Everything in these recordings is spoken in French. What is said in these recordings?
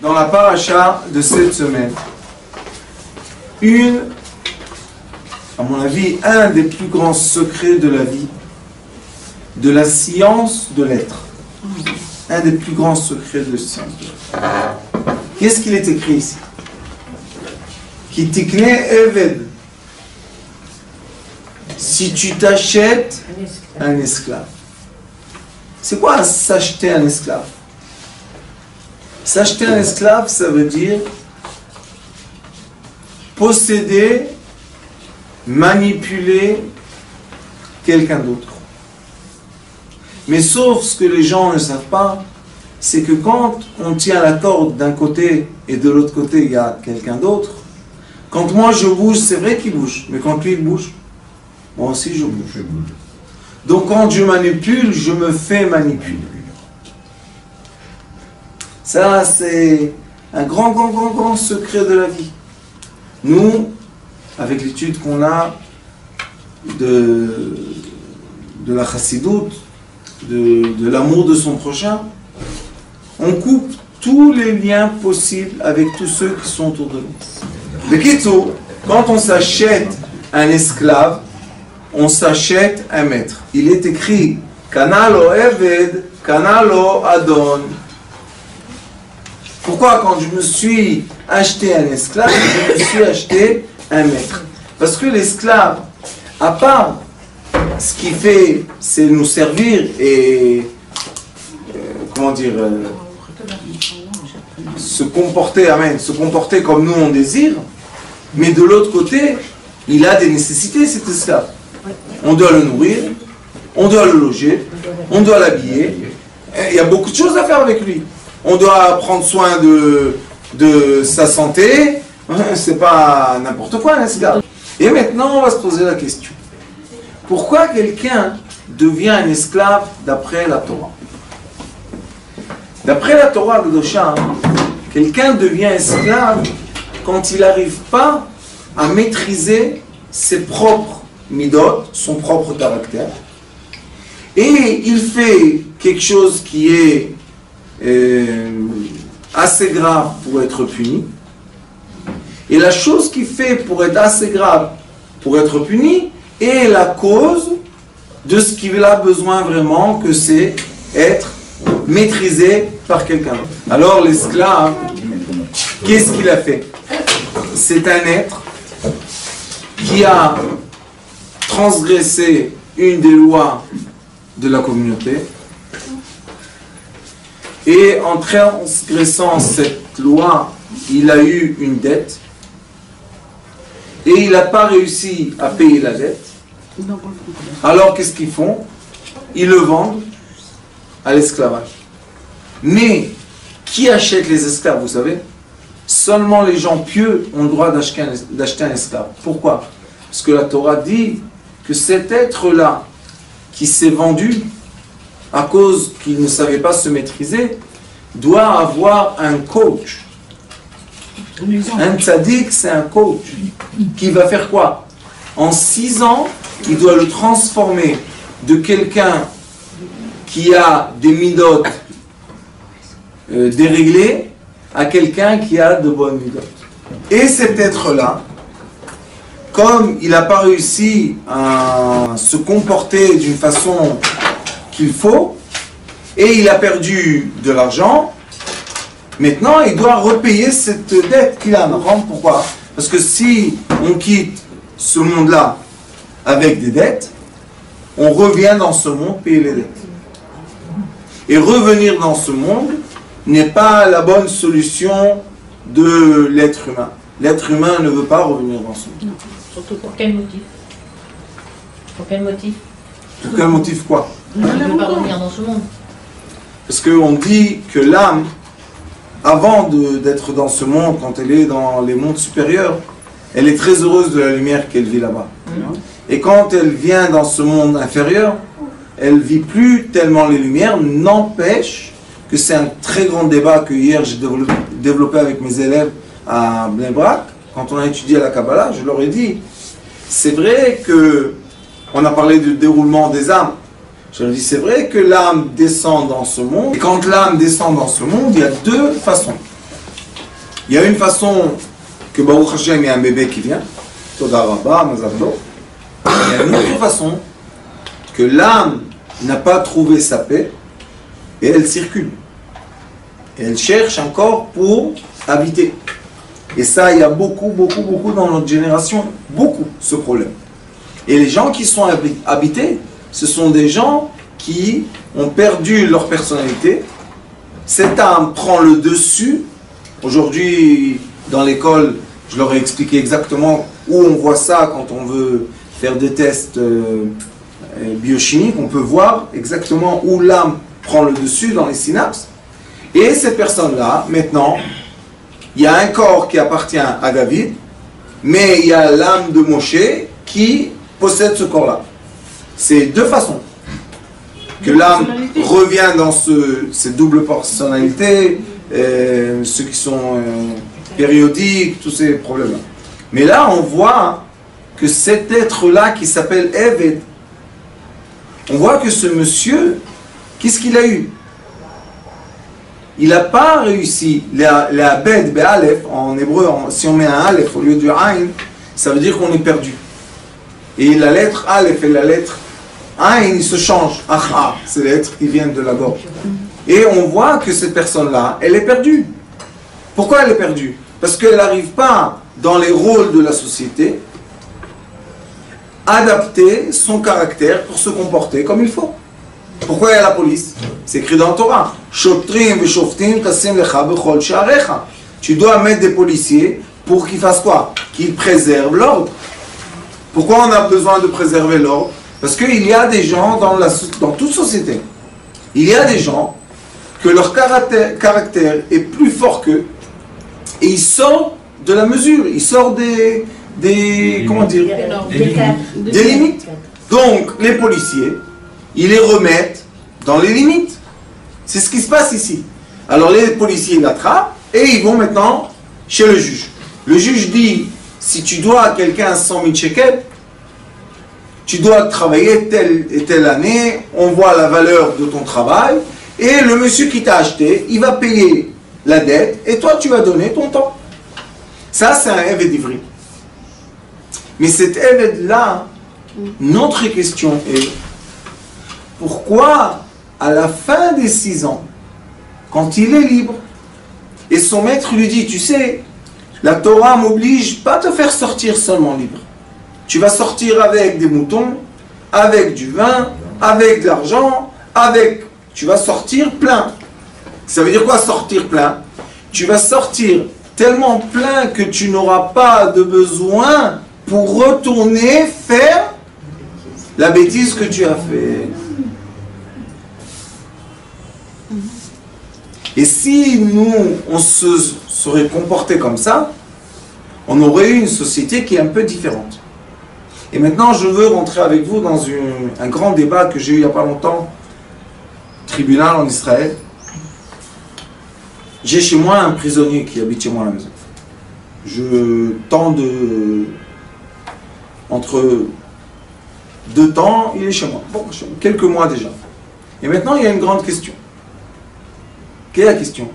Dans la paracha de cette semaine, à mon avis, un des plus grands secrets de la vie, de la science de l'être. Un des plus grands secrets de la science de l'être. Qu'est-ce qu'il est écrit ici? Ki tikne eved. Si tu t'achètes un esclave. C'est quoi s'acheter un esclave? S'acheter un esclave, ça veut dire posséder, manipuler quelqu'un d'autre. Mais sauf ce que les gens ne savent pas, c'est que quand on tient la corde d'un côté et de l'autre côté il y a quelqu'un d'autre, quand moi je bouge, c'est vrai qu'il bouge, mais quand lui il bouge, moi aussi je bouge. Donc quand je manipule, je me fais manipuler. Ça, c'est un grand secret de la vie. Nous, avec l'étude qu'on a de la chassidoute, de l'amour de son prochain, on coupe tous les liens possibles avec tous ceux qui sont autour de nous. De Kitso, quand on s'achète un esclave, on s'achète un maître. Il est écrit Kanalo Eved, Kanalo Adon. Pourquoi quand je me suis acheté un esclave, je me suis acheté un maître? Parce que l'esclave, à part ce qu'il fait, c'est nous servir et, se comporter comme nous on désire, mais de l'autre côté, il a des nécessités cet esclave. On doit le nourrir, on doit le loger, on doit l'habiller, il y a beaucoup de choses à faire avec lui. On doit prendre soin de sa santé, c'est pas n'importe quoi un esclave. Et maintenant on va se poser la question. Pourquoi quelqu'un devient un esclave d'après la Torah? D'après la Torah Kedosha, quelqu'un devient esclave quand il n'arrive pas à maîtriser ses propres midot, son propre caractère, et il fait quelque chose qui est assez grave pour être puni, et la chose qu'il fait pour être assez grave pour être puni est la cause de ce qu'il a besoin vraiment, que c'est être maîtrisé par quelqu'un d'autre. Alors l'esclave, qu'est-ce qu'il a fait? C'est un être qui a transgressé une des lois de la communauté, et en transgressant cette loi, il a eu une dette, et il n'a pas réussi à payer la dette. Alors qu'est-ce qu'ils font? Ils le vendent à l'esclavage. Mais qui achète les esclaves, vous savez? Seulement les gens pieux ont le droit d'acheter un esclave. Pourquoi? Parce que la Torah dit que cet être-là qui s'est vendu à cause qu'il ne savait pas se maîtriser, doit avoir un coach. Un tzaddik, c'est un coach qui va faire quoi? En 6 ans, il doit le transformer de quelqu'un qui a des midot déréglés à quelqu'un qui a de bonnes midot. Et cet être-là, comme il n'a pas réussi à se comporter d'une façon qu'il faut, et il a perdu de l'argent, maintenant il doit repayer cette dette qu'il a. Pourquoi? Parce que si on quitte ce monde-là avec des dettes, on revient dans ce monde payer les dettes. Et revenir dans ce monde n'est pas la bonne solution de l'être humain. L'être humain ne veut pas revenir dans ce monde. Surtout pour quel motif? Pour quel motif? Pour quel motif quoi? Il ne veut pas revenir dans ce monde. Parce qu'on dit que l'âme, avant d'être dans ce monde, quand elle est dans les mondes supérieurs, elle est très heureuse de la lumière qu'elle vit là-bas. Et quand elle vient dans ce monde inférieur, elle ne vit plus tellement les lumières, n'empêche que c'est un très grand débat que hier j'ai développé avec mes élèves à Bnei Brak, quand on a étudié la Kabbalah, je leur ai dit, c'est vrai que, on a parlé du déroulement des âmes, je leur ai dit, c'est vrai que l'âme descend dans ce monde, et quand l'âme descend dans ce monde, il y a deux façons. Il y a une façon que Baruch Hashem, il y a un bébé qui vient, Toda Rabba, Mazal Tov. Il y a une autre façon que l'âme n'a pas trouvé sa paix et elle circule. Et elle cherche un corps pour habiter. Et ça, il y a beaucoup dans notre génération, beaucoup, ce problème. Et les gens qui sont habités, ce sont des gens qui ont perdu leur personnalité. Cette âme prend le dessus. Aujourd'hui, dans l'école, je leur ai expliqué exactement où on voit ça quand on veut faire des tests biochimiques. On peut voir exactement où l'âme prend le dessus dans les synapses. Et cette personne-là, maintenant, il y a un corps qui appartient à David, mais il y a l'âme de Moshe qui possède ce corps-là. C'est deux façons que l'âme revient dans cette double personnalité, ceux qui sont périodiques, tous ces problèmes-là. Mais là, on voit que cet être-là qui s'appelle Eved, on voit que ce monsieur, qu'est-ce qu'il a eu? Il n'a pas réussi. La bed, be'alef, en hébreu, si on met un alef au lieu du ayn, ça veut dire qu'on est perdu. Et la lettre alef et la lettre ayn, ils se changent. Ah, c'est les lettres qui viennent de la gorge. Et on voit que cette personne-là, elle est perdue. Pourquoi elle est perdue? Parce qu'elle n'arrive pas, dans les rôles de la société, à adapter son caractère pour se comporter comme il faut. Pourquoi il y a la police? C'est écrit dans le Torah. Tu dois mettre des policiers pour qu'ils fassent quoi? Qu'ils préservent l'ordre. Pourquoi on a besoin de préserver l'ordre? Parce qu'il y a des gens dans toute société. Il y a des gens que leur caractère est plus fort qu'eux et ils sortent de la mesure, ils sortent des comment dire? Des limites. Donc les policiers, ils les remettent dans les limites. C'est ce qui se passe ici. Alors les policiers l'attrapent et ils vont maintenant chez le juge. Le juge dit, si tu dois à quelqu'un 100 000 shekels, tu dois travailler telle et telle année, on voit la valeur de ton travail, et le monsieur qui t'a acheté, il va payer la dette, et toi tu vas donner ton temps. Ça c'est un Eved ivri. Mais cet Eved-là, notre question est, pourquoi à la fin des 6 ans, quand il est libre, et son maître lui dit, tu sais, la Torah m'oblige pas à te faire sortir seulement libre. Tu vas sortir avec des moutons, avec du vin, avec de l'argent, tu vas sortir plein. Ça veut dire quoi sortir plein? Tu vas sortir tellement plein que tu n'auras pas de besoin pour retourner faire la bêtise que tu as fait. Et si nous, on se serait comporté comme ça, on aurait eu une société qui est un peu différente. Et maintenant, je veux rentrer avec vous dans un grand débat que j'ai eu il n'y a pas longtemps, tribunal en Israël. J'ai chez moi un prisonnier qui habite chez moi à la maison. Je tends entre 2 temps, il est chez moi. Bon, quelques mois déjà. Et maintenant, il y a une grande question. Quelle est la question?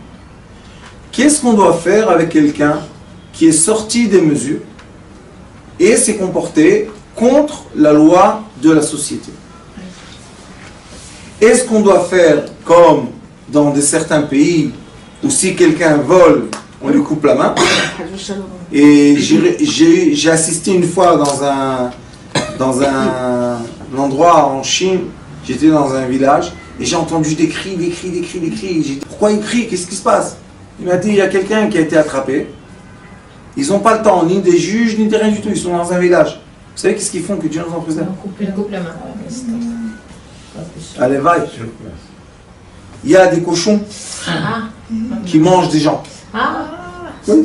Qu'est-ce qu'on doit faire avec quelqu'un qui est sorti des mesures et s'est comporté contre la loi de la société? Est-ce qu'on doit faire comme dans certains pays où si quelqu'un vole, on lui coupe la main? Et j'ai assisté une fois dans un endroit en Chine, j'étais dans un village, et j'ai entendu des cris. J'ai dit, pourquoi ils crient? Qu'est-ce qui se passe? Il m'a dit, il y a quelqu'un qui a été attrapé. Ils n'ont pas le temps, ni des juges, ni de rien du tout. Ils sont dans un village. Vous savez qu'est-ce qu'ils font que Dieu nous en préserve? Ils coupent la main. Allez, vaille. Il y a des cochons qui mangent des gens. Oui. Vous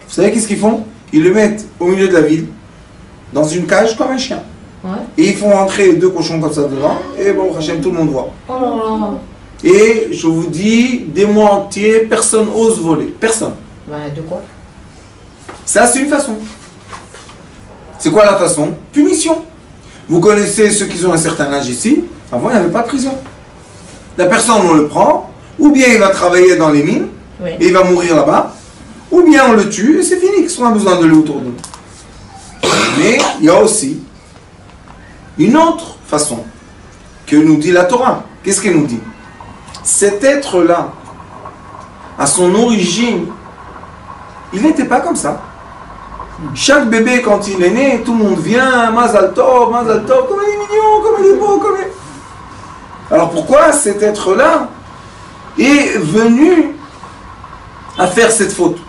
savez qu'est-ce qu'ils font? Ils le mettent au milieu de la ville, dans une cage comme un chien. Ouais. Et ils font entrer 2 cochons comme ça devant, et bon, Hachem, tout le monde voit. Oh là là. Et je vous dis, des mois entiers, personne n'ose voler. Personne. De quoi? Ça, c'est une façon. C'est quoi la façon? Punition. Vous connaissez ceux qui ont un certain âge ici. Avant, il n'y avait pas de prison. La personne, on le prend, ou bien il va travailler dans les mines, Oui. et il va mourir là-bas, ou bien on le tue, et c'est fini, qu'on a besoin de lui autour de nous. Mais il y a aussi une autre façon que nous dit la Torah. Qu'est-ce qu'elle nous dit? Cet être-là, à son origine, il n'était pas comme ça. Chaque bébé, quand il est né, tout le monde vient, Mazal Tov, comme il est mignon, comme il est beau, comme il est... Alors pourquoi cet être-là est venu à faire cette faute?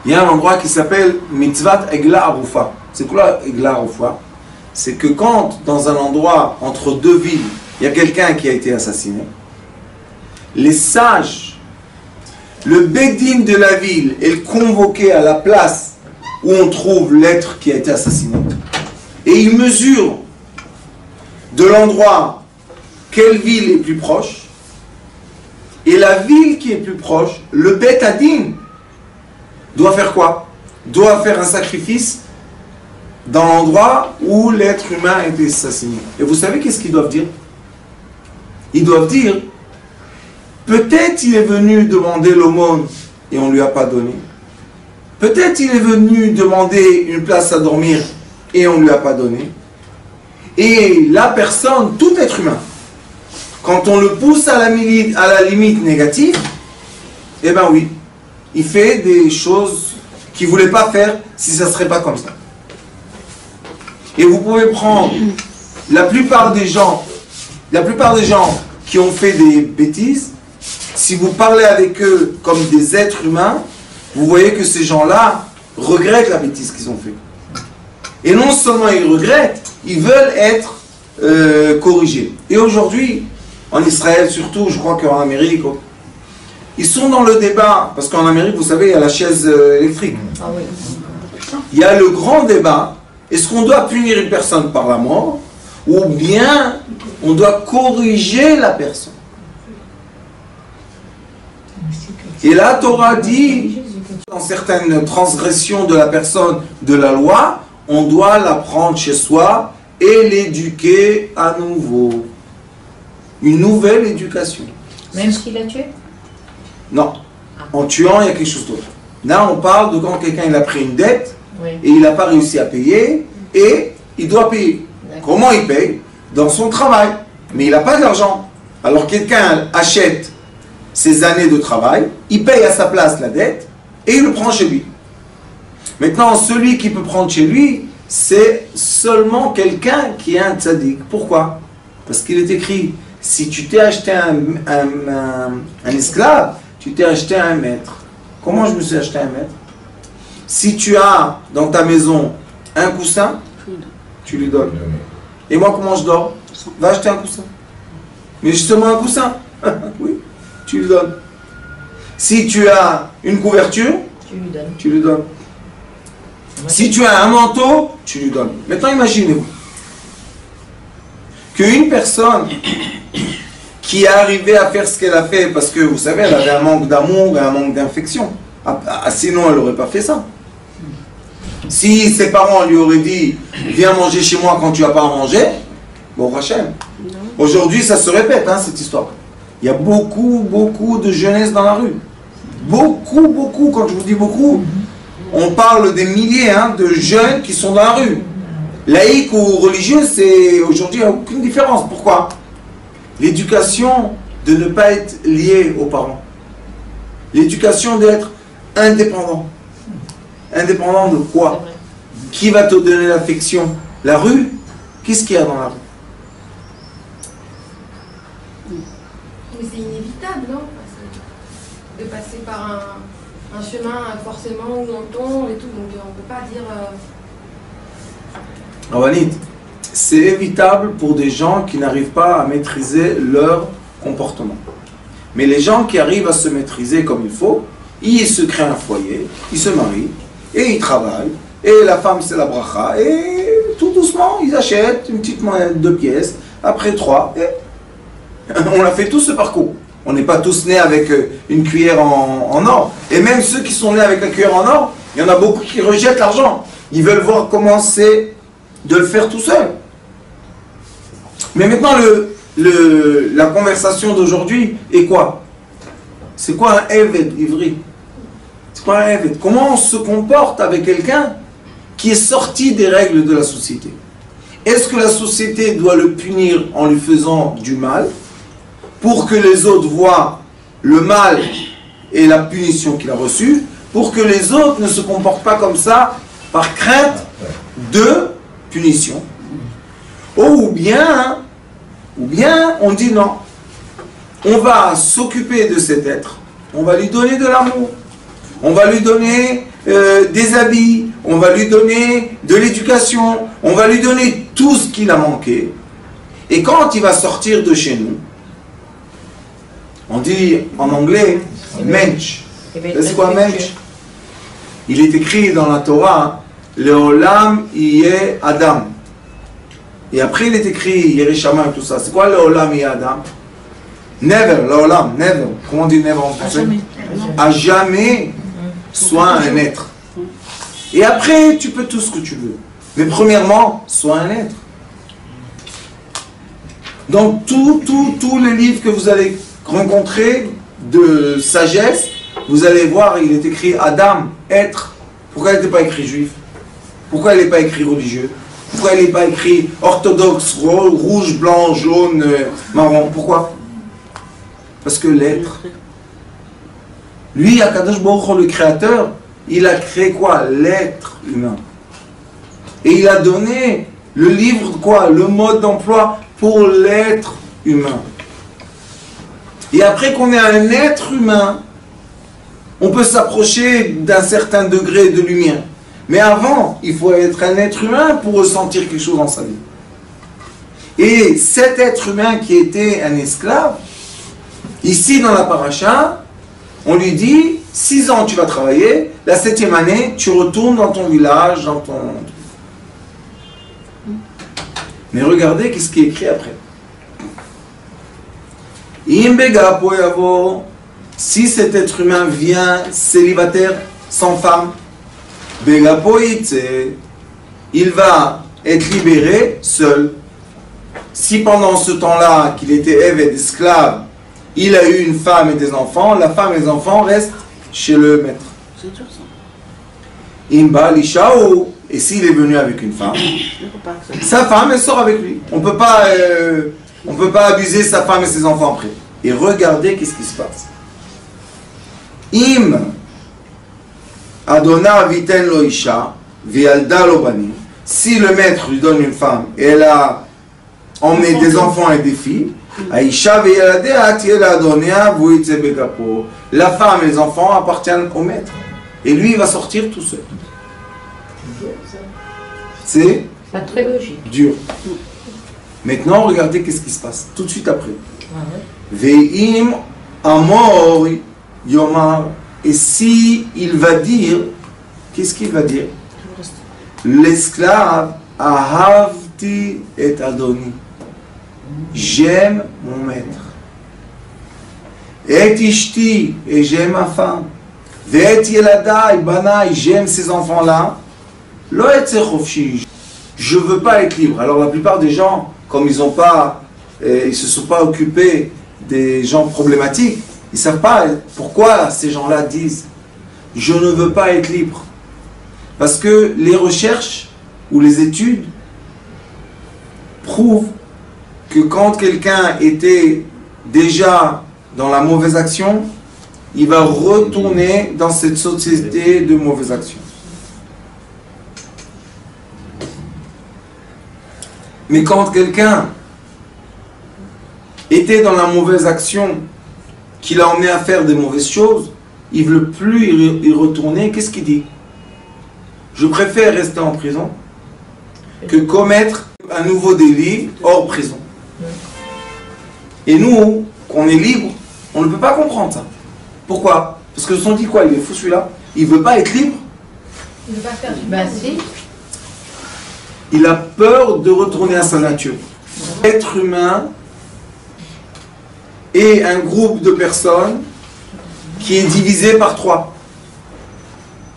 Il y a un endroit qui s'appelle Mitzvat Egla Arufa. C'est quoi Egla Arufa? C'est que quand, dans un endroit entre deux villes, il y a quelqu'un qui a été assassiné, les sages, le Bédine de la ville est convoqué à la place où on trouve l'être qui a été assassiné. Et il mesure de l'endroit quelle ville est plus proche. Et la ville qui est plus proche, le Bet Adin, doit faire quoi? Doit faire un sacrifice dans l'endroit où l'être humain a été assassiné. Et vous savez qu'est-ce qu'ils doivent dire? Ils doivent dire, peut-être il est venu demander l'aumône et on ne lui a pas donné. Peut-être il est venu demander une place à dormir et on ne lui a pas donné. Et la personne, tout être humain, quand on le pousse à la limite négative, eh bien oui, il fait des choses qu'il ne voulait pas faire si ça ne serait pas comme ça. Et vous pouvez prendre la plupart des gens qui ont fait des bêtises, si vous parlez avec eux comme des êtres humains, vous voyez que ces gens-là regrettent la bêtise qu'ils ont fait. Et non seulement ils regrettent, ils veulent être corrigés. Et aujourd'hui, en Israël surtout, je crois qu'en Amérique, ils sont dans le débat, parce qu'en Amérique, vous savez, il y a la chaise électrique. Ah oui. Il y a le grand débat, est-ce qu'on doit punir une personne par la mort, ou bien on doit corriger la personne? Et la Torah dit, dans certaines transgressions de la personne de la loi, on doit la prendre chez soi et l'éduquer à nouveau. Une nouvelle éducation. Même s'il l'a tué? Non. En tuant, il y a quelque chose d'autre. Là, on parle de quand quelqu'un il a pris une dette, Oui. et il n'a pas réussi à payer, et il doit payer. Comment il paye? Dans son travail. Mais il n'a pas d'argent. Alors quelqu'un achète ses années de travail, il paye à sa place la dette, et il le prend chez lui. Maintenant, celui qui peut prendre chez lui, c'est seulement quelqu'un qui est un tzaddik. Pourquoi? Parce qu'il est écrit, si tu t'es acheté un esclave, tu t'es acheté un maître. Comment je me suis acheté un maître? Si tu as dans ta maison un coussin, tu lui donnes. Et moi, comment je dors? Va acheter un coussin. Mais justement un coussin. Oui, tu lui donnes. Si tu as une couverture, tu lui donnes. Si tu as un manteau, tu lui donnes. Maintenant, imaginez-vous qu'une personne qui est arrivée à faire ce qu'elle a fait, parce que vous savez, elle avait un manque d'amour et un manque d'affection. Sinon, elle n'aurait pas fait ça. Si ses parents lui auraient dit « Viens manger chez moi quand tu n'as pas à manger », bon, Hachem. Aujourd'hui, ça se répète, hein, cette histoire. Il y a beaucoup de jeunesse dans la rue. Beaucoup, quand je vous dis beaucoup, on parle des milliers de jeunes qui sont dans la rue. Laïque ou religieux, c'est aujourd'hui, il n'y a aucune différence. Pourquoi? L'éducation de ne pas être lié aux parents. L'éducation d'être indépendant. Indépendant de quoi? Qui va te donner l'affection? La rue? Qu'est-ce qu'il y a dans la rue? Mais c'est inévitable, non? De passer par un chemin forcément où on tombe et tout, donc on ne peut pas dire... Ravanit, c'est évitable pour des gens qui n'arrivent pas à maîtriser leur comportement. Mais les gens qui arrivent à se maîtriser comme il faut, ils se créent un foyer, ils se marient, et ils travaillent, et la femme c'est la bracha, et tout doucement ils achètent une petite monnaie de 2 pièces, après 3, et on a fait tout ce parcours. On n'est pas tous nés avec une cuillère en or. Et même ceux qui sont nés avec la cuillère en or, il y en a beaucoup qui rejettent l'argent. Ils veulent voir comment c'est de le faire tout seul. Mais maintenant, la conversation d'aujourd'hui est quoi? C'est quoi un Eved ivri? C'est quoi un Eved? Comment on se comporte avec quelqu'un qui est sorti des règles de la société? Est-ce que la société doit le punir en lui faisant du mal pour que les autres voient le mal et la punition qu'il a reçue, pour que les autres ne se comportent pas comme ça par crainte de punition? Ou bien on dit non, on va s'occuper de cet être, on va lui donner de l'amour, on va lui donner des habits, on va lui donner de l'éducation, on va lui donner tout ce qu'il a manqué. Et quand il va sortir de chez nous, on dit en anglais mensch. C'est quoi mensch? Il est écrit dans la Torah, Leolam Iye Adam. Et après il est écrit Yerishama et tout ça. C'est quoi Leolam Iye Adam? Never, Leolam, never. Comment on dit never en français? À jamais, sois un être. Et après, tu peux tout ce que tu veux. Mais premièrement, sois un être. Donc tous les livres que vous allez rencontrer de sagesse, vous allez voir, il est écrit Adam, être. Pourquoi il n'était pas écrit juif? Pourquoi il n'est pas écrit religieux? Pourquoi il n'est pas écrit orthodoxe, rouge, blanc, jaune, marron? Pourquoi? Parce que l'être. Lui, Akadosh Baruch Hu, le créateur, il a créé quoi? L'être humain. Et il a donné le livre, quoi? Le mode d'emploi pour l'être humain. Et après qu'on est un être humain, on peut s'approcher d'un certain degré de lumière. Mais avant, il faut être un être humain pour ressentir quelque chose dans sa vie. Et cet être humain qui était un esclave, ici dans la paracha, on lui dit, 6 ans tu vas travailler, la 7e année, tu retournes dans ton village, dans ton... Mais regardez qu'est-ce qui est écrit après. Si cet être humain vient célibataire, sans femme, il va être libéré seul. Si pendant ce temps-là, qu'il était évêque esclave, il a eu une femme et des enfants, la femme et les enfants restent chez le maître. C'est dur ça. Imba Lishao, et s'il est venu avec une femme, sa femme elle sort avec lui. On peut pas abuser sa femme et ses enfants après. Et regardez qu'est-ce qui se passe. Im Adona Viten Lo Isha Vialda Lo Banim. Si le maître lui donne une femme et elle a emmené des enfants et des filles, Aisha Vialadea Tiela Adonea Vuitze Begapo. La femme et les enfants appartiennent au maître. Et lui il va sortir tout seul. C'est pas très logique. Dur. Maintenant, regardez qu'est-ce qui se passe tout de suite après. Ve'im amor yomar. Et si il va dire, qu'est-ce qu'il va dire? L'esclave ahavti et adoni. J'aime mon maître. Et ishti, et j'aime ma femme. Ve'et yeladai banai, j'aime ces enfants-là. Lo etze chofshi. Je veux pas être libre. Alors la plupart des gens, comme ils se sont pas occupés des gens problématiques, ils savent pas pourquoi ces gens-là disent je ne veux pas être libre. Parce que les recherches ou les études prouvent que quand quelqu'un était déjà dans la mauvaise action, il va retourner dans cette société de mauvaise action. Mais quand quelqu'un était dans la mauvaise action, qui l'a emmené à faire des mauvaises choses, il ne veut plus y retourner, qu'est-ce qu'il dit? Je préfère rester en prison que commettre un nouveau délit hors prison. Et nous, qu'on est libre, on ne peut pas comprendre ça. Pourquoi? Parce que on dit quoi? Il est fou celui-là. Il ne veut pas être libre. Il ne veut pas faire du Bah si. Il a peur de retourner à sa nature. L'être humain et un groupe de personnes qui est divisé par 3.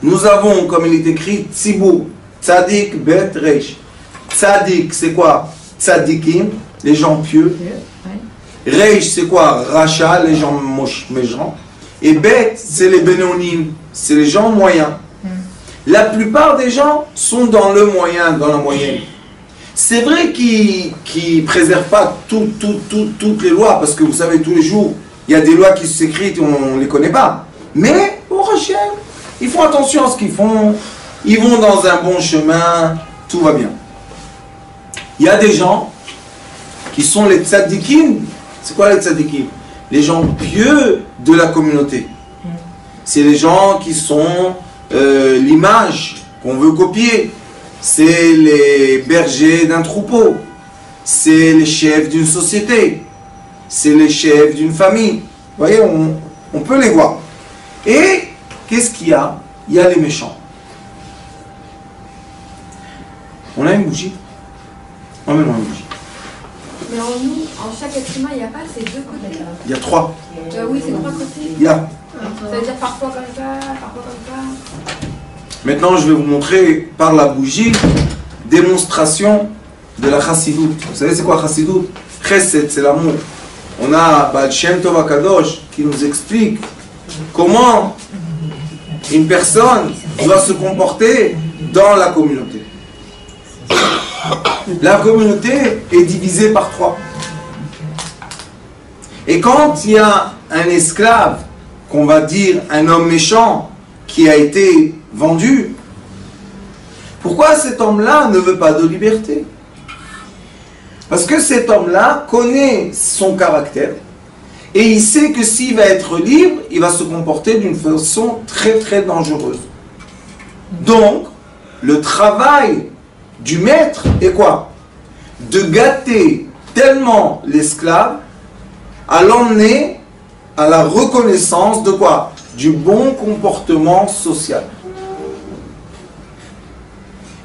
Nous avons, comme il est écrit, Tzibur, Tzadik, Bet, Reish. Tzadik, c'est quoi? Tzadikim, les gens pieux. Reish, c'est quoi? Racha, les gens méchants. Et Bet, c'est les Bénonim, c'est les gens moyens. La plupart des gens sont dans le moyen, dans la moyenne. C'est vrai qu'ils ne préservent pas toutes les lois, parce que vous savez, tous les jours, il y a des lois qui s'écrivent et on ne les connaît pas. Mais, au Hachem, ils font attention à ce qu'ils font, ils vont dans un bon chemin, tout va bien. Il y a des gens qui sont les tzadikim. C'est quoi les tzadikim? Les gens pieux de la communauté. C'est les gens qui sont l'image qu'on veut copier. C'est les bergers d'un troupeau. C'est les chefs d'une société. C'est les chefs d'une famille. Vous voyez, on peut les voir. Et qu'est-ce qu'il y a? Il y a les méchants. On a une bougie. Emmène-moi une bougie. Mais en nous, en chaque être humain, il n'y a pas ces deux côtés. Il y a 3. Oui, c'est 3 côtés. Il y a. Ça veut dire parfois comme ça, parfois comme ça. Maintenant, je vais vous montrer par la bougie démonstration de la chassidoute. Vous savez c'est quoi chassidoute? Chesed, c'est l'amour. On a Baal Shem Tov HaKadosh qui nous explique comment une personne doit se comporter dans la communauté. La communauté est divisée par 3. Et quand il y a un esclave, qu'on va dire un homme méchant, qui a été vendu, pourquoi cet homme-là ne veut pas de liberté? Parce que cet homme-là connaît son caractère et il sait que s'il va être libre, il va se comporter d'une façon très très dangereuse. Donc, le travail du maître est quoi? De gâter tellement l'esclave à l'emmener à la reconnaissance de quoi? Du bon comportement social.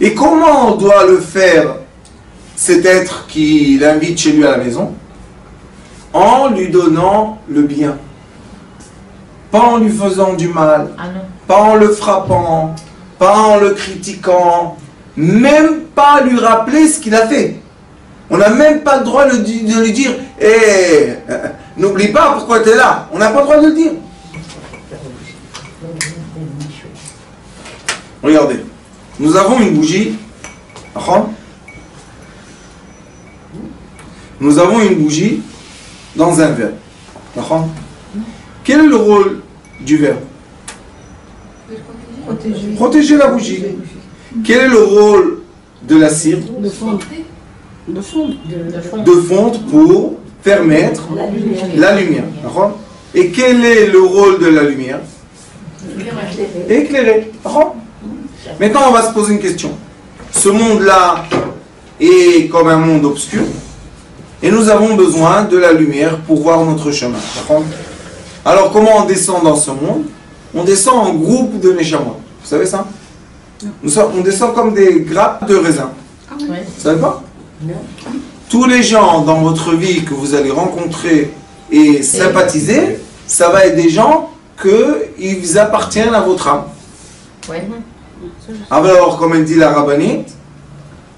Et comment on doit le faire, cet être qui l'invite chez lui à la maison? En lui donnant le bien. Pas en lui faisant du mal. Pas en le frappant. Pas en le critiquant. Même pas lui rappeler ce qu'il a fait. On n'a même pas le droit de lui dire « Eh, n'oublie pas pourquoi tu es là. » On n'a pas le droit de le dire. Regardez. Nous avons une bougie. Nous avons une bougie dans un verre. Quel est le rôle du verre? Protéger la bougie. Quel est le rôle de la cire? De fondre pour permettre la lumière. Et quel est le rôle de la lumière? Éclairer. Maintenant, on va se poser une question. Ce monde-là est comme un monde obscur et nous avons besoin de la lumière pour voir notre chemin. Alors, comment on descend dans ce monde? On descend en groupe de Neshamot. Vous savez ça? On descend comme des grappes de raisin. Vous savez pas? Tous les gens dans votre vie que vous allez rencontrer et sympathiser, ça va être des gens qu'ils appartiennent à votre âme. Alors, comme elle dit la rabbinite,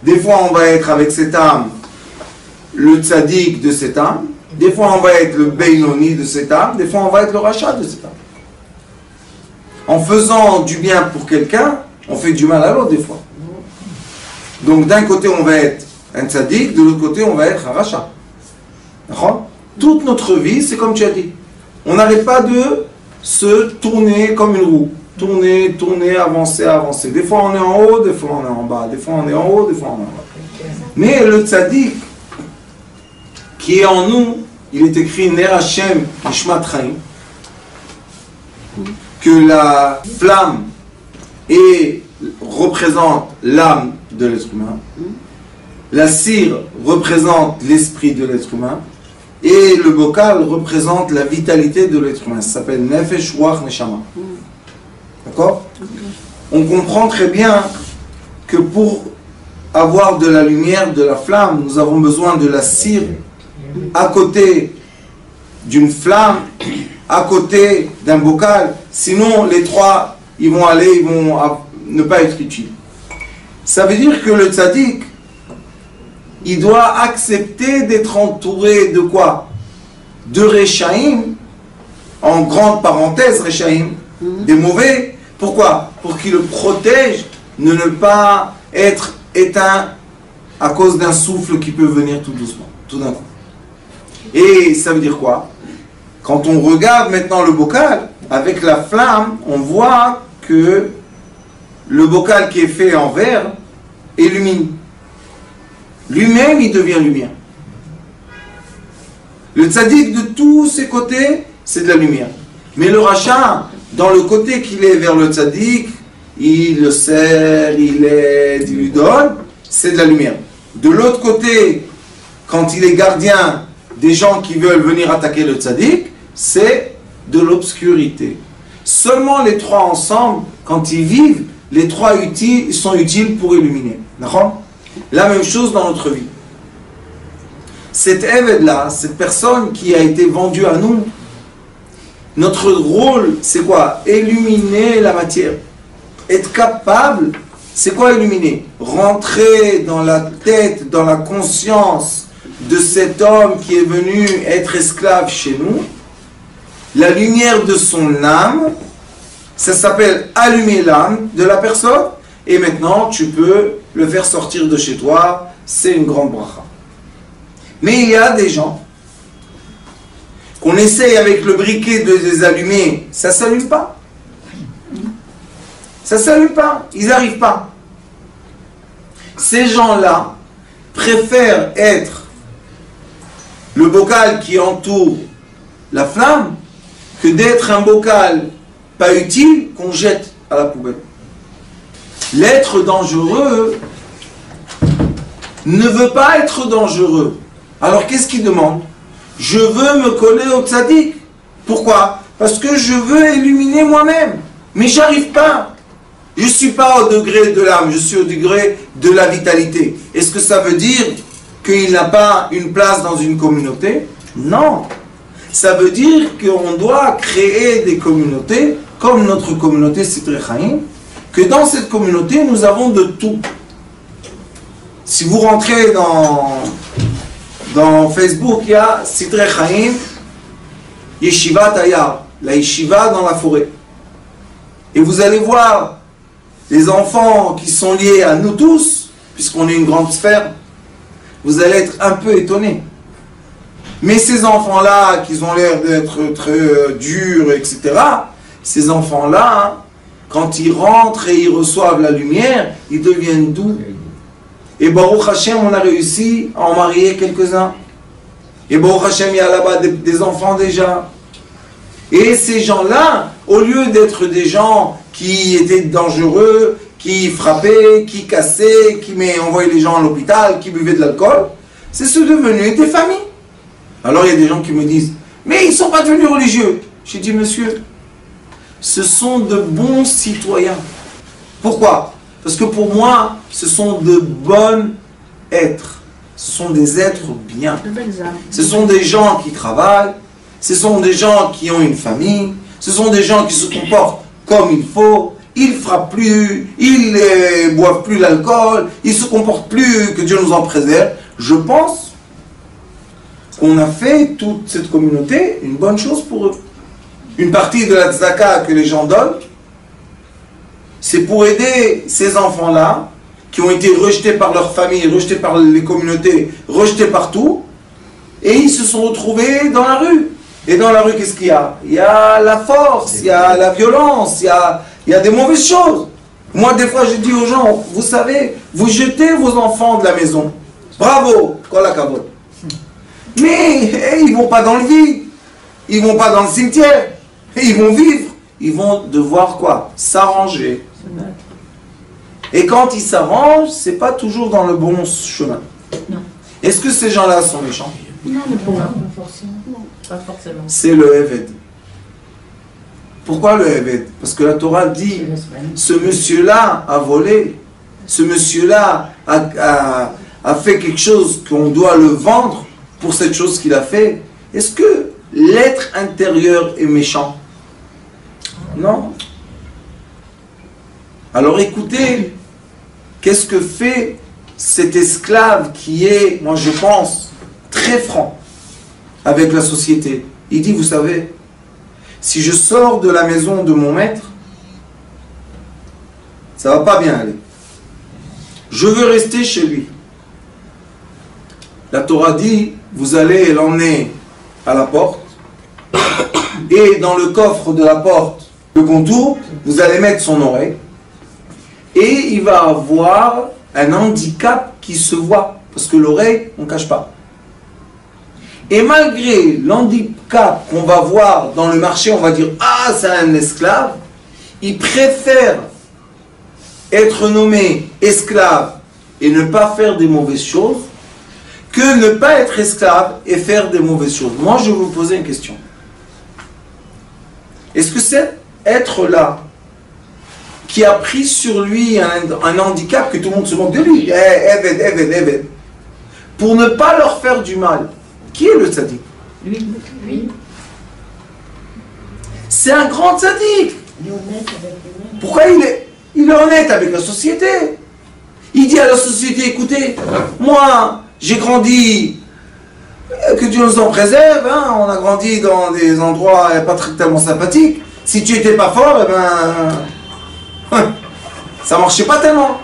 des fois on va être avec cette âme le tzaddik de cette âme, des fois on va être le beinoni de cette âme, des fois on va être le rachat de cette âme. En faisant du bien pour quelqu'un, on fait du mal à l'autre des fois. Donc d'un côté on va être un tzaddik, de l'autre côté on va être un rachat. Toute notre vie, c'est comme tu as dit. On n'arrête pas de se tourner comme une roue. Tourner, tourner, avancer, avancer. Des fois on est en haut, des fois on est en bas. Des fois on est en haut, des fois on est en bas. Mais le tzaddik qui est en nous, il est écrit Ner Hashem Nishmat Chaim, que la flamme représente l'âme de l'être humain, la cire représente l'esprit de l'être humain, et le bocal représente la vitalité de l'être humain. Ça s'appelle Nefesh Ruach Neshama. D'accord? On comprend très bien que pour avoir de la lumière, de la flamme, nous avons besoin de la cire à côté d'une flamme à côté d'un bocal. Sinon, les trois, ils vont ne pas être utiles. Ça veut dire que le tzaddik, il doit accepter d'être entouré de quoi? De Rechaïm, en grande parenthèse, Rechaïm, des mauvais. Pourquoi? Pour qu'il le protège de ne pas être éteint à cause d'un souffle qui peut venir tout doucement, tout d'un coup. Et ça veut dire quoi? Quand on regarde maintenant le bocal, avec la flamme, on voit que le bocal qui est fait en verre illumine. Lui-même, il devient lumière. Le tzaddik, de tous ses côtés, c'est de la lumière. Mais le rachat, dans le côté qu'il est vers le tzaddik, il le sert, il aide, il lui donne, c'est de la lumière. De l'autre côté, quand il est gardien des gens qui veulent venir attaquer le tzaddik, c'est de l'obscurité. Seulement les trois ensemble, quand ils vivent, les trois sont utiles pour illuminer. D'accord? La même chose dans notre vie. Cet évêque-là, cette personne qui a été vendue à nous, notre rôle, c'est quoi? Illuminer la matière. Être capable, c'est quoi illuminer? Rentrer dans la tête, dans la conscience de cet homme qui est venu être esclave chez nous, la lumière de son âme, ça s'appelle allumer l'âme de la personne, et maintenant tu peux le faire sortir de chez toi, c'est une grande bracha. Mais il y a des gens qu'on essaye avec le briquet de les allumer, ça ne s'allume pas. Ça ne s'allume pas, ils n'arrivent pas. Ces gens-là préfèrent être le bocal qui entoure la flamme que d'être un bocal pas utile qu'on jette à la poubelle. L'être dangereux ne veut pas être dangereux. Alors qu'est-ce qu'il demande? Je veux me coller au tzaddik. Pourquoi? Parce que je veux illuminer moi-même. Mais j'arrive pas. Je ne suis pas au degré de l'âme, je suis au degré de la vitalité. Est-ce que ça veut dire qu'il n'a pas une place dans une communauté? Non. Ça veut dire qu'on doit créer des communautés, comme notre communauté Sitrei Chaim, que dans cette communauté, nous avons de tout. Si vous rentrez dans Facebook, il y a Sitrei Chaim, Yeshiva Tayar, la yeshiva dans la forêt. Et vous allez voir les enfants qui sont liés à nous tous, puisqu'on est une grande sphère, vous allez être un peu étonnés. Mais ces enfants-là, qui ont l'air d'être très durs, etc., ces enfants-là, quand ils rentrent et ils reçoivent la lumière, ils deviennent doux. Et Baruch Hashem, on a réussi à en marier quelques-uns. Et Baruch Hashem, il y a là-bas des enfants déjà. Et ces gens-là, au lieu d'être des gens qui étaient dangereux, qui frappaient, qui cassaient, qui envoyaient les gens à l'hôpital, qui buvaient de l'alcool, c'est devenus des familles. Alors il y a des gens qui me disent, mais ils ne sont pas devenus religieux. J'ai dit, monsieur, ce sont de bons citoyens. Pourquoi? Parce que pour moi, ce sont de bons êtres. Ce sont des êtres bien. Ce sont des gens qui travaillent. Ce sont des gens qui ont une famille. Ce sont des gens qui se comportent comme il faut. Ils ne frappent plus. Ils ne boivent plus l'alcool. Ils ne se comportent plus, que Dieu nous en préserve. Je pense qu'on a fait toute cette communauté une bonne chose pour eux. Une partie de la tzedaka que les gens donnent, c'est pour aider ces enfants-là qui ont été rejetés par leur famille, rejetés par les communautés, rejetés partout, et ils se sont retrouvés dans la rue. Et dans la rue, qu'est-ce qu'il y a? Il y a la force, il y a la violence, il y a des mauvaises choses. Moi, des fois, je dis aux gens, vous savez, vous jetez vos enfants de la maison. Bravo, kol hakavod. Mais ils ne vont pas dans le vide, ils ne vont pas dans le cimetière, ils vont vivre. Ils vont devoir quoi? S'arranger. Et quand ils s'arrangent, ce n'est pas toujours dans le bon chemin. Est-ce que ces gens-là sont méchants? Non, pas forcément. Pas forcément. C'est le Eved. Pourquoi le Eved? Parce que la Torah dit, ce monsieur-là a volé, ce monsieur-là a fait quelque chose qu'on doit le vendre pour cette chose qu'il a fait. Est-ce que l'être intérieur est méchant? Non. Alors écoutez, qu'est-ce que fait cet esclave qui est, moi je pense, très franc avec la société? Il dit, vous savez, si je sors de la maison de mon maître, ça va pas bien aller. Je veux rester chez lui. La Torah dit, vous allez l'emmener à la porte, et dans le coffre de la porte, le contour, vous allez mettre son oreille, et il va avoir un handicap qui se voit, parce que l'oreille, on ne cache pas. Et malgré l'handicap qu'on va voir dans le marché, on va dire, ah, c'est un esclave, il préfère être nommé esclave et ne pas faire des mauvaises choses, que ne pas être esclave et faire des mauvaises choses. Moi, je vais vous poser une question. Est-ce que cet être-là, qui a pris sur lui un handicap, que tout le monde se moque de lui, Eved, pour ne pas leur faire du mal, qui est le tzaddik? Lui. C'est un grand tzaddik. Pourquoi il est honnête avec la société? Il dit à la société, écoutez, moi, j'ai grandi, que Dieu nous en préserve, hein, on a grandi dans des endroits pas tellement sympathiques. Si tu n'étais pas fort, eh ben, ça marchait pas tellement.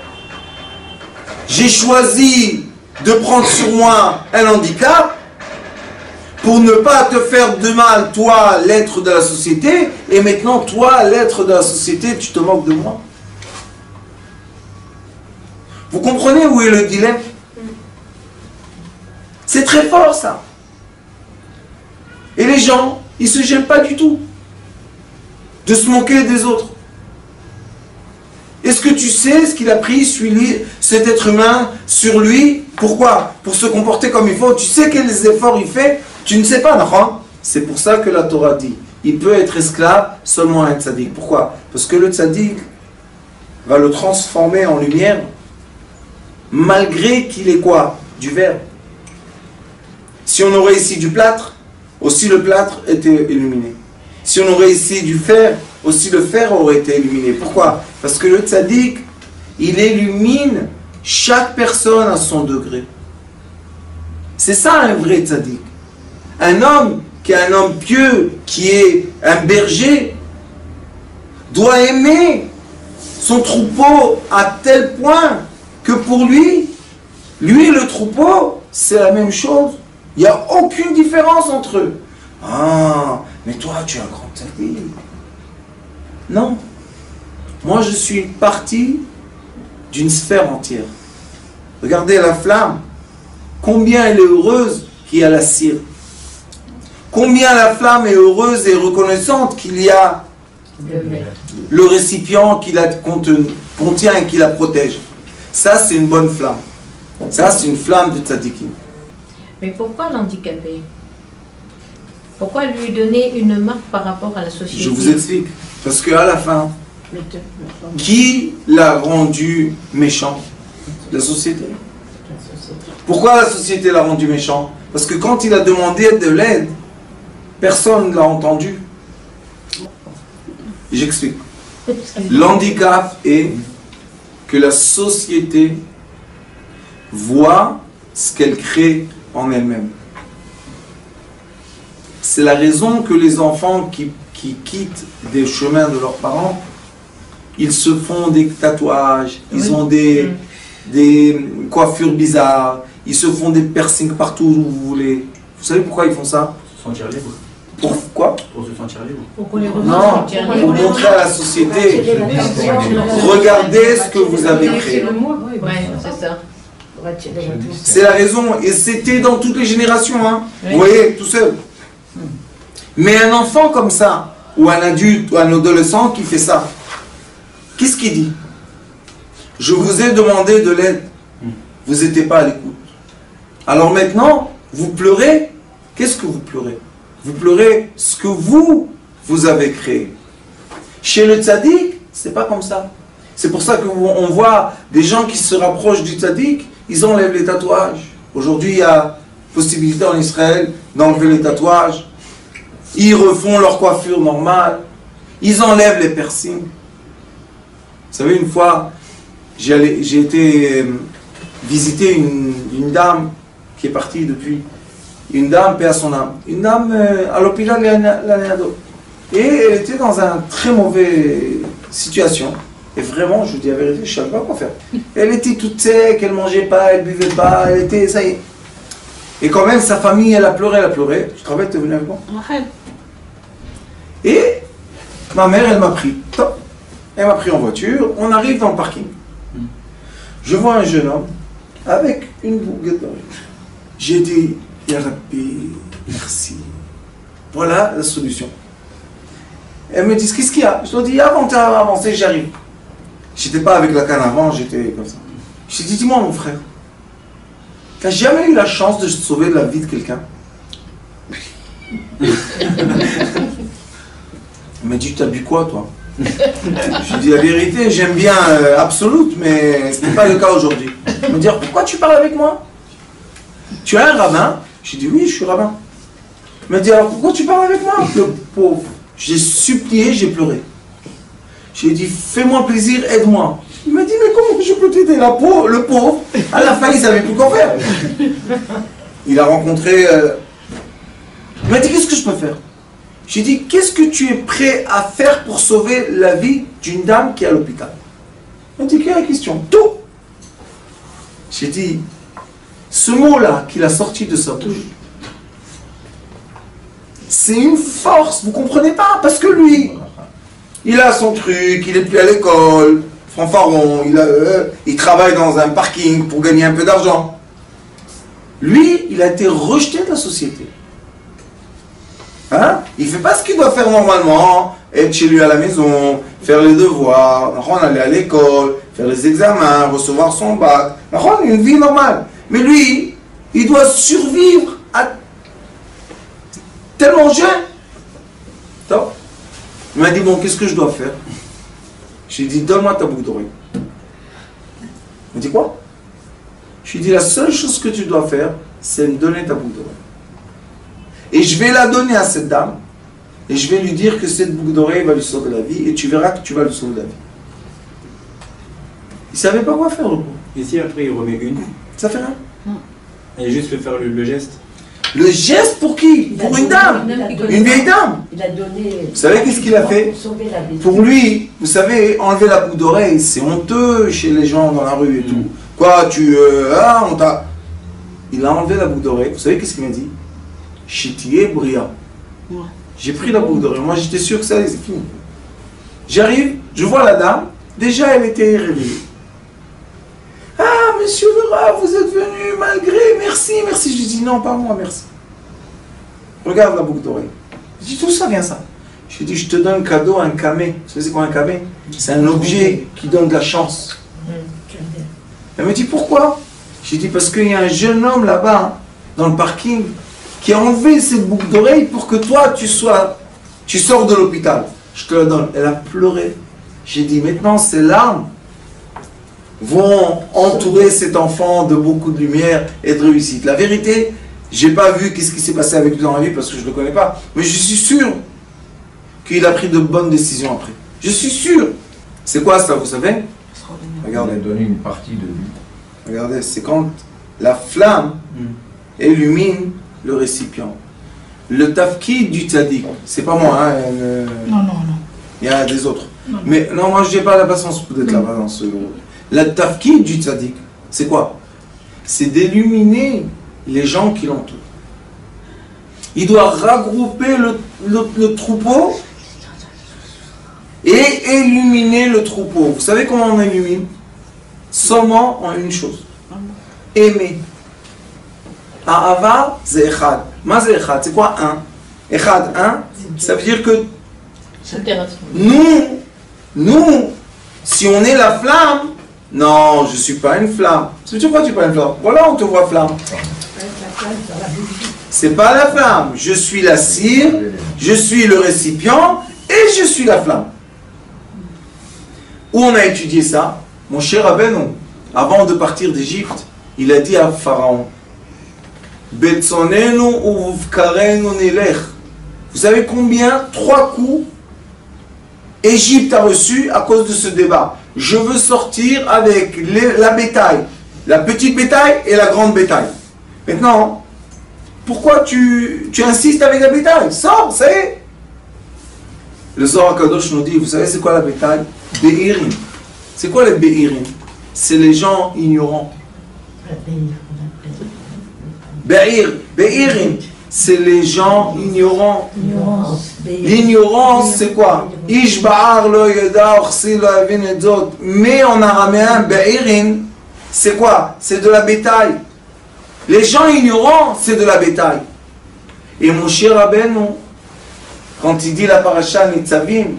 J'ai choisi de prendre sur moi un handicap pour ne pas te faire de mal, toi, l'être de la société, et maintenant, toi, l'être de la société, tu te moques de moi. Vous comprenez où est le dilemme? C'est très fort, ça. Et les gens, ils ne se gênent pas du tout de se moquer des autres. Est-ce que tu sais ce qu'il a pris, cet être humain, sur lui? Pourquoi? Pour se comporter comme il faut. Tu sais quels efforts il fait? Tu ne sais pas, non? C'est pour ça que la Torah dit, il peut être esclave seulement un tzaddik. Pourquoi? Parce que le tzaddik va le transformer en lumière, malgré qu'il est quoi? Du verre. Si on aurait ici du plâtre, aussi le plâtre était illuminé. Si on aurait ici du fer, aussi le fer aurait été illuminé. Pourquoi? Parce que le tzaddik, il illumine chaque personne à son degré. C'est ça un vrai tzaddik. Un homme qui est un homme pieux, qui est un berger, doit aimer son troupeau à tel point que pour lui et le troupeau, c'est la même chose. Il n'y a aucune différence entre eux. Ah, mais toi, tu es un grand tzaddik. Non. Moi, je suis une partie d'une sphère entière. Regardez la flamme. Combien elle est heureuse qu'il y a la cire. Combien la flamme est heureuse et reconnaissante qu'il y a le récipient qui la contient et qui la protège. Ça, c'est une bonne flamme. Ça, c'est une flamme de tzaddikim. Mais pourquoi l'handicaper? Pourquoi lui donner une marque par rapport à la société? Je vous explique. Parce qu'à la fin, qui l'a rendu méchant? La société. Pourquoi la société l'a rendu méchant? Parce que quand il a demandé de l'aide, personne ne l'a entendu. J'explique. L'handicap est que la société voit ce qu'elle crée en elle-même. C'est la raison que les enfants qui quittent des chemins de leurs parents, ils se font des tatouages, ils ont des coiffures bizarres, ils se font des piercings partout où vous voulez. Vous savez pourquoi ils font ça? Se sentir libre. Pourquoi? Pour se sentir libre. Non, pour montrer à la société, regardez ce que vous avez créé. Ouais, c'est ça. C'est la raison, et c'était dans toutes les générations, hein. Vous voyez, tout seul. Mais un enfant comme ça, ou un adulte, ou un adolescent qui fait ça, qu'est-ce qu'il dit? Je vous ai demandé de l'aide, vous n'étiez pas à l'écoute. Alors maintenant, vous pleurez, qu'est-ce que vous pleurez? Vous pleurez ce que vous avez créé. Chez le tzaddik, c'est pas comme ça. C'est pour ça qu'on voit des gens qui se rapprochent du tzaddik, ils enlèvent les tatouages. Aujourd'hui, il y a possibilité en Israël d'enlever les tatouages. Ils refont leur coiffure normale. Ils enlèvent les piercings. Vous savez, une fois, j'ai été visiter une dame qui est partie depuis. Une dame, paix à son âme. Une dame à l'hôpital Laniado. Et elle était dans une très mauvaise situation. Et vraiment, je vous dis la vérité, je ne savais pas quoi faire. Elle était toute sec, elle ne mangeait pas, elle ne buvait pas, elle était, ça y est. Et quand même, sa famille, elle a pleuré, elle a pleuré. Je te rappelle, tu es venu avec moi. Et ma mère, elle m'a pris. Top. Elle m'a pris en voiture, on arrive dans le parking. Je vois un jeune homme avec une bouguette d'oreille. J'ai dit, Ya Rabbi, merci. Voilà la solution. Elle me dit, qu'est-ce qu'il y a? Je lui dis, avant de avancer, j'arrive. J'étais pas avec la canne avant, j'étais comme ça. Je lui ai dit, dis-moi mon frère, t'as jamais eu la chance de sauver la vie de quelqu'un? Il m'a dit, t'as bu quoi toi? Je lui ai dit la vérité, j'aime bien Absolute, mais ce n'est pas le cas aujourd'hui. Il me dit, pourquoi tu parles avec moi? Tu es un rabbin? Je lui ai dit, oui, je suis rabbin. Il m'a dit, alors pourquoi tu parles avec moi? Le pauvre. J'ai supplié, j'ai pleuré. Je lui ai dit, fais-moi plaisir, aide-moi. Il m'a dit, mais comment je peux t'aider? Le pauvre, à la fin, il ne savait plus quoi faire. Il a rencontré... Il m'a dit, qu'est-ce que je peux faire? J'ai dit, qu'est-ce que tu es prêt à faire pour sauver la vie d'une dame qui est à l'hôpital? Il m'a dit, quelle est la question? Tout. J'ai dit, ce mot-là qu'il a sorti de sa bouche, c'est une force, vous comprenez pas? Parce que lui, il a son truc, il n'est plus à l'école, fanfaron, il travaille dans un parking pour gagner un peu d'argent. Lui, il a été rejeté de la société. Hein? Il ne fait pas ce qu'il doit faire normalement, être chez lui à la maison, faire les devoirs, aller à l'école, faire les examens, recevoir son bac, une vie normale. Mais lui, il doit survivre à tellement jeune. Top. Il m'a dit, bon, qu'est-ce que je dois faire? Je lui ai dit, donne-moi ta boucle d'oreille. Il m'a dit, quoi? Je lui ai dit, la seule chose que tu dois faire, c'est me donner ta boucle d'oreille. Et je vais la donner à cette dame, et je vais lui dire que cette boucle d'oreille va lui sauver la vie, et tu verras que tu vas lui sauver la vie. Il ne savait pas quoi faire, le pauvre. Et si après il remet une? Ça fait rien. Il juste fait faire le geste. Le geste pour qui? Pour une dame. Une vieille dame. Il a donné... Vous savez qu'est-ce qu'il a fait? Pour lui, vous savez, enlever la boucle d'oreille, c'est honteux chez les gens dans la rue et tout. Quoi, on t'a... Il a enlevé la boucle d'oreille. Vous savez qu'est-ce qu'il m'a dit? Chitier Bria. J'ai pris la boucle d'oreille. Moi, j'étais sûr que ça allait, c'est fini. J'arrive, je vois la dame. Déjà, elle était réveillée. Ah, monsieur le Rav, vous êtes venu malgré, merci, merci. Je lui dis, non, pas moi, merci. Regarde la boucle d'oreille. Je dis, tout ça vient ça. Je lui dis, je te donne un cadeau, un camé. Vous savez c'est quoi un camé? C'est un objet qui donne de la chance. Elle me dit, pourquoi? Je lui dis, parce qu'il y a un jeune homme là-bas, dans le parking, qui a enlevé cette boucle d'oreille pour que toi, tu sors de l'hôpital. Je te la donne. Elle a pleuré. J'ai dit, maintenant, ces larmes vont entourer cet enfant de beaucoup de lumière et de réussite. La vérité, je n'ai pas vu qu'est-ce qui s'est passé avec lui dans la vie parce que je ne le connais pas. Mais je suis sûr qu'il a pris de bonnes décisions après. Je suis sûr. C'est quoi ça, vous savez? Regardez. Il a donné une partie de lui. Regardez, c'est quand la flamme illumine le récipient. Le tafkid du tzaddik, c'est pas moi, hein, Non. il y a des autres. Mais non, moi je n'ai pas la patience d'être là-bas dans ce groupe. Le tafkid du tzaddik, c'est quoi? C'est d'illuminer les gens qui l'entourent. Il doit regrouper le troupeau et illuminer le troupeau. Vous savez comment on illumine? Seulement en une chose. Aimer. Ahava, c'est echad. Ma c'est echad, c'est quoi un? Echad, un, ça veut dire que nous, si on est la flamme, non, je ne suis pas une flamme. Ça veut dire quoi, tu n'es pas une flamme? Voilà, on te voit flamme. C'est pas la flamme. Je suis la cire, je suis le récipient et je suis la flamme. Où on a étudié ça? Mon cher Rabbeinu, avant de partir d'Égypte, il a dit à Pharaon, Betsonenu uvkarenu nilech. Vous savez combien? 3 coups Égypte a reçu à cause de ce débat. Je veux sortir avec la bétail, la petite bétail et la grande bétail. Maintenant, pourquoi tu insistes avec la bétail? Sors, ça y est. Le Zohar HaKadosh nous dit, vous savez c'est quoi la bétail? Be'irim. C'est quoi les Be'irim? C'est les gens ignorants. Be'irim. C'est les gens ignorants. L'ignorance, c'est quoi? Ishba'ar lo yeda orsi lo yavin et zot. Mais en araméen, Be'irim, c'est quoi? C'est de la bétail. Les gens ignorants, c'est de la bétail. Et Moshe Rabbeinu, quand il dit la paracha Nitzavim,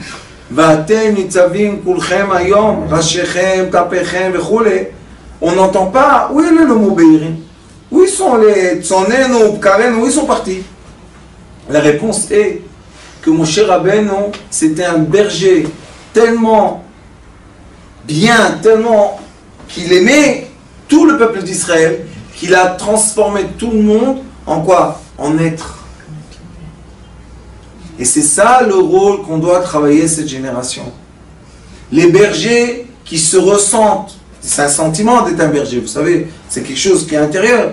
Va'atem Nitzavim kulchem hayom, rashechem, tapechem, vechule, on n'entend pas, où est le mot Be'irim? Où sont les Tsonen ou Pkaren? Où ils sont partis? La réponse est que Moshe Rabbeinu, c'était un berger tellement bien, tellement qu'il aimait tout le peuple d'Israël, qu'il a transformé tout le monde en quoi? En être. Et c'est ça le rôle qu'on doit travailler cette génération. Les bergers qui se ressentent, c'est un sentiment d'être un berger, vous savez, c'est quelque chose qui est intérieur.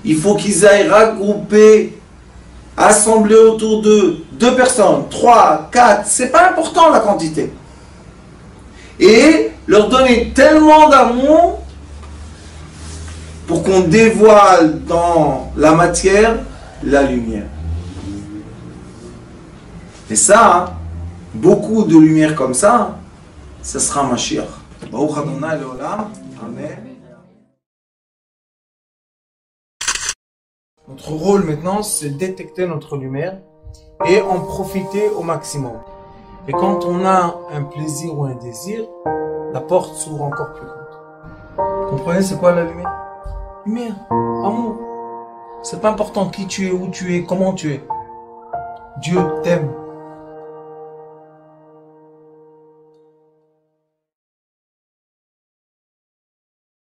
Il faut qu'ils aillent regrouper, assembler autour d'eux 2 personnes, 3, 4, c'est pas important la quantité. Et leur donner tellement d'amour pour qu'on dévoile dans la matière la lumière. Et ça, beaucoup de lumière comme ça, ce sera Mashiach. Baruch Adonai Leolam. Amen. Notre rôle maintenant, c'est détecter notre lumière et en profiter au maximum. Et quand on a un plaisir ou un désir, la porte s'ouvre encore plus grande. Vous comprenez c'est quoi la lumière? Lumière, amour. C'est pas important qui tu es, où tu es, comment tu es. Dieu t'aime.